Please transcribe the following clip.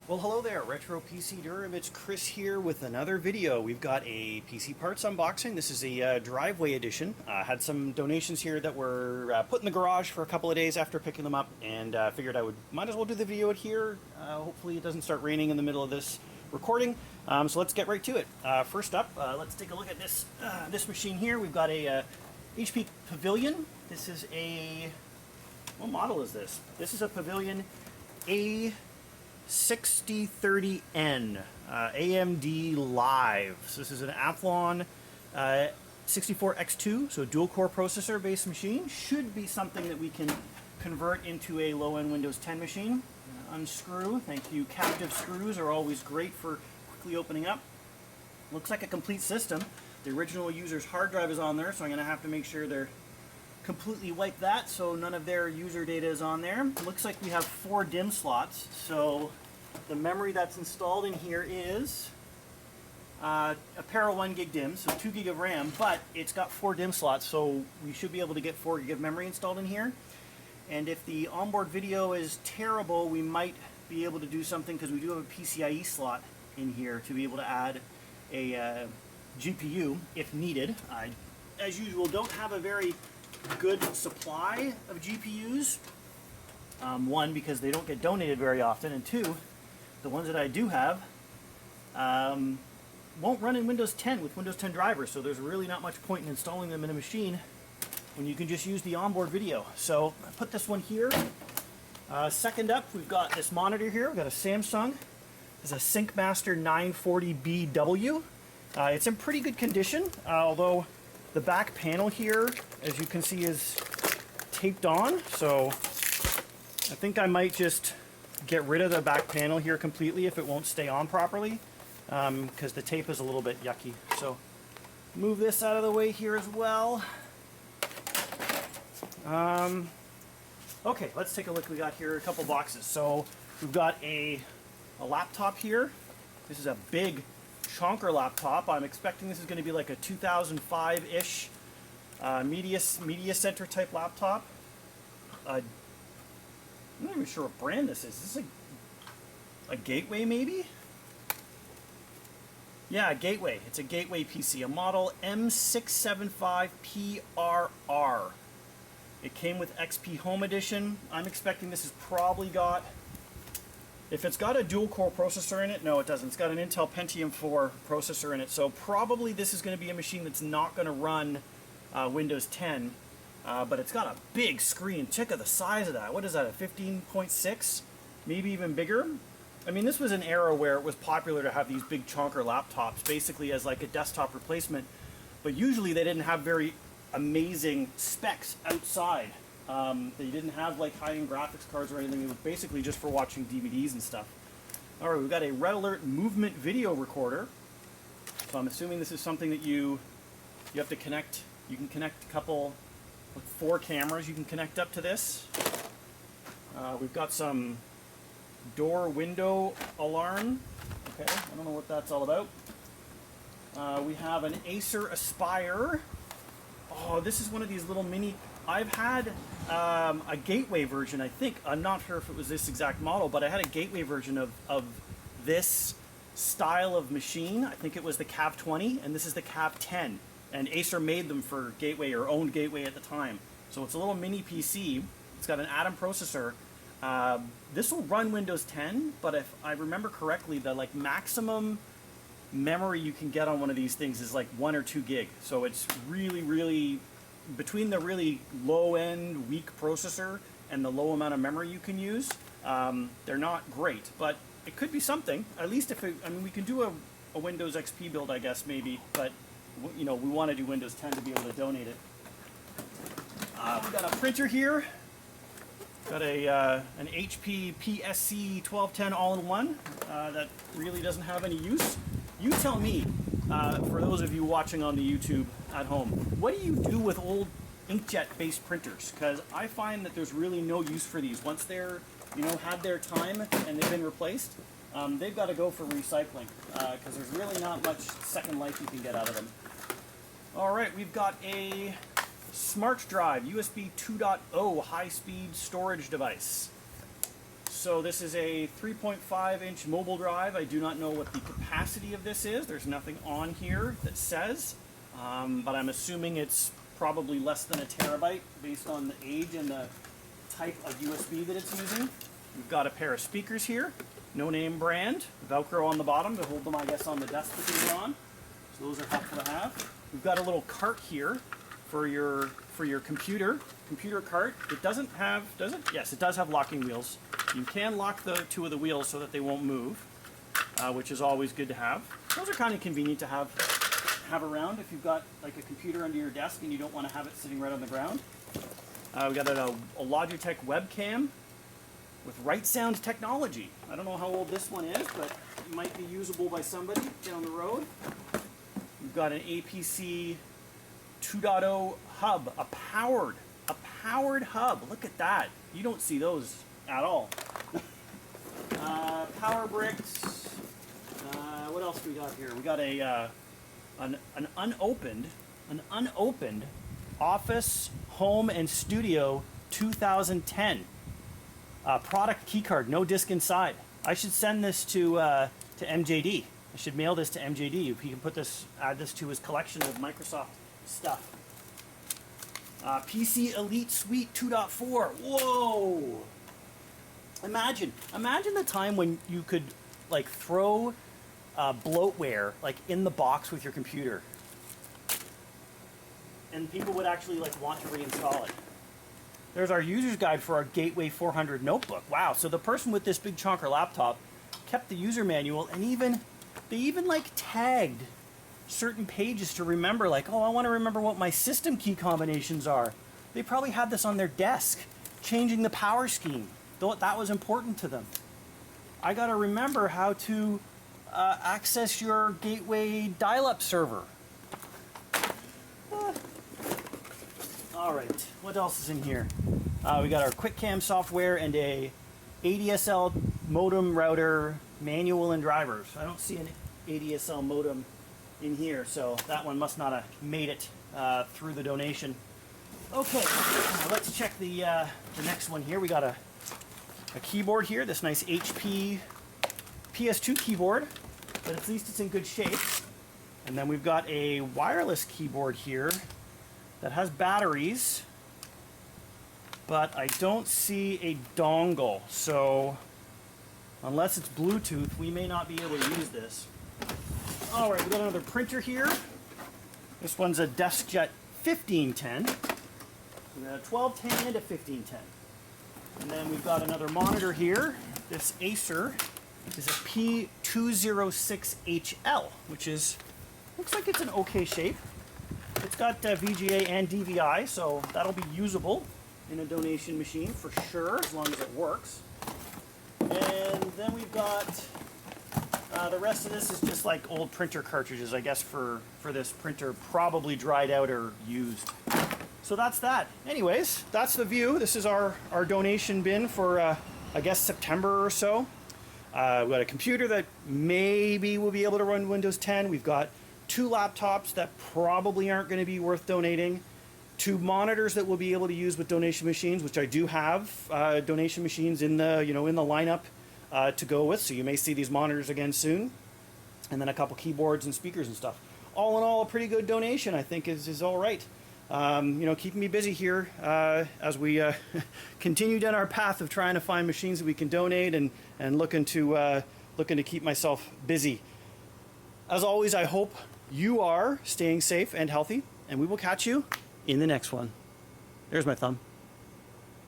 Well, hello there, Retro PC Durham. It's Chris here with another video. We've got a PC parts unboxing. This is a driveway edition. Had some donations here that were put in the garage for a couple of days after picking them up, and figured might as well do the video here. Hopefully it doesn't start raining in the middle of this recording. So let's get right to it. First up, let's take a look at this machine here. We've got a HP Pavilion. This is what model is this? This is a Pavilion A6030N AMD Live. So this is an Athlon 64X2, so a dual-core processor-based machine. Should be something that we can convert into a low-end Windows 10 machine. Unscrew. Thank you. Captive screws are always great for quickly opening up. Looks like a complete system. The original user's hard drive is on there, so I'm going to have to make sure they're completely wipe that so none of their user data is on there. It looks like we have 4 DIMM slots, so the memory that's installed in here is a pair of 1 gig DIMMs, so 2 gig of RAM, but it's got 4 DIMM slots, so we should be able to get 4 gig of memory installed in here. And if the onboard video is terrible, we might be able to do something, because we do have a PCIe slot in here to be able to add a GPU if needed. I, as usual, don't have a very good supply of GPUs. One, because they don't get donated very often, and two, the ones that I do have won't run in Windows 10 with Windows 10 drivers, so there's really not much point in installing them in a machine when you can just use the onboard video. So I put this one here. Second up, we've got this monitor here. We've got a Samsung. It's a SyncMaster 940BW. It's in pretty good condition, although the back panel here, as you can see, is taped on, so I think I might just get rid of the back panel here completely if it won't stay on properly, because the tape is a little bit yucky. So move this out of the way here as well. Okay, let's take a look. We got here a couple boxes. So we've got a laptop here. This is a big chonker laptop. I'm expecting this is going to be like a 2005-ish media center type laptop. I'm not even sure what brand this is. Is this a Gateway maybe? Yeah, a Gateway. It's a Gateway PC, a model M675PRR. It came with XP Home Edition. I'm expecting this has probably got, if it's got a dual-core processor in it, no it doesn't. It's got an Intel Pentium 4 processor in it, so probably this is going to be a machine that's not going to run Windows 10, but it's got a big screen. Check out the size of that. What is that, a 15.6? Maybe even bigger? I mean, this was an era where it was popular to have these big chonker laptops, basically as like a desktop replacement, but usually they didn't have very amazing specs outside. They didn't have like high-end graphics cards or anything. It was basically just for watching DVDs and stuff. All right, we've got a Red Alert movement video recorder. So I'm assuming this is something that you have to connect. You can connect a couple, like 4 cameras you can connect up to this. We've got some door window alarm. Okay, I don't know what that's all about. We have an Acer Aspire. Oh, this is one of these little mini. I've had a Gateway version, I think. I'm not sure if it was this exact model, but I had a Gateway version of this style of machine. I think it was the Cav 20, and this is the Cav 10. And Acer made them for Gateway, or owned Gateway at the time. So it's a little mini PC. It's got an Atom processor. This will run Windows 10, but if I remember correctly, the like maximum memory you can get on one of these things is like 1 or 2 gig. So it's really, between the really low-end, weak processor and the low amount of memory you can use, they're not great. But it could be something. At least if it, I mean, we can do a Windows XP build, I guess, maybe. But, you know, we want to do Windows 10 to be able to donate it. We've got a printer here. Got an HP PSC 1210 all-in-one that really doesn't have any use. You tell me, for those of you watching on the YouTube at home, what do you do with old inkjet-based printers? Because I find that there's really no use for these. Once they're, you know, had their time and they've been replaced, they've got to go for recycling, because there's really not much second life you can get out of them. All right, we've got a Smart Drive USB 2.0 high-speed storage device. so this is a 3.5-inch mobile drive. I do not know what the capacity of this is. There's nothing on here that says, but I'm assuming it's probably less than a terabyte based on the age and the type of USB that it's using. We've got a pair of speakers here, no name brand, Velcro on the bottom to hold them, I guess, on the desk that they're on. So those are helpful to have. We've got a little cart here for your computer cart. It doesn't have, does it? Yes, it does have locking wheels. You can lock the two of the wheels so that they won't move, which is always good to have. Those are kind of convenient to have around if you've got like a computer under your desk and you don't want to have it sitting right on the ground. We got a Logitech webcam with Right Sound technology. I don't know how old this one is, but it might be usable by somebody down the road. We've got an APC 2.0 hub, a powered hub. Look at that. You don't see those at all. Power bricks. What else do we got here? We got an unopened Office, Home, and Studio 2010 product keycard, no disc inside. I should send this to MJD. I should mail this to MJD. If he can add this to his collection of Microsoft stuff. PC Elite Suite 2.4. Whoa! Imagine the time when you could like throw bloatware like in the box with your computer, and people would actually like want to reinstall it. There's our user's guide for our Gateway 400 notebook. Wow! So the person with this big chunker laptop kept the user manual, and they even like tagged certain pages to remember, like, oh, I want to remember what my system key combinations are. They probably had this on their desk, changing the power scheme. That was important to them. I got to remember how to access your Gateway dial-up server. All right, what else is in here? We got our QuickCam software and a ADSL modem router manual and drivers. I don't see an ADSL modem in here, so that one must not have made it through the donation. Okay, let's check the next one here. We got a keyboard here, this nice HP PS2 keyboard, but at least it's in good shape. And then we've got a wireless keyboard here that has batteries, but I don't see a dongle, so unless it's Bluetooth, we may not be able to use this. All right, we got another printer here. This one's a DeskJet 1510. We got a 1210 and a 1510. And then we've got another monitor here. This Acer is a P206HL, which looks like it's in okay shape. It's got VGA and DVI, so that'll be usable in a donation machine for sure, as long as it works. And then we've got the rest of this is just like old printer cartridges, I guess, for this printer, probably dried out or used. So that's that. Anyways, that's the view. This is our donation bin for, I guess, September or so. We've got a computer that maybe will be able to run Windows 10. We've got 2 laptops that probably aren't going to be worth donating. 2 monitors that we'll be able to use with donation machines, which I do have donation machines in the lineup to go with. So you may see these monitors again soon. And then a couple keyboards and speakers and stuff. All in all, a pretty good donation, I think, is all right. Keeping me busy here as we continue down our path of trying to find machines that we can donate and looking to keep myself busy. As always, I hope you are staying safe and healthy, and we will catch you in the next one. There's my thumb.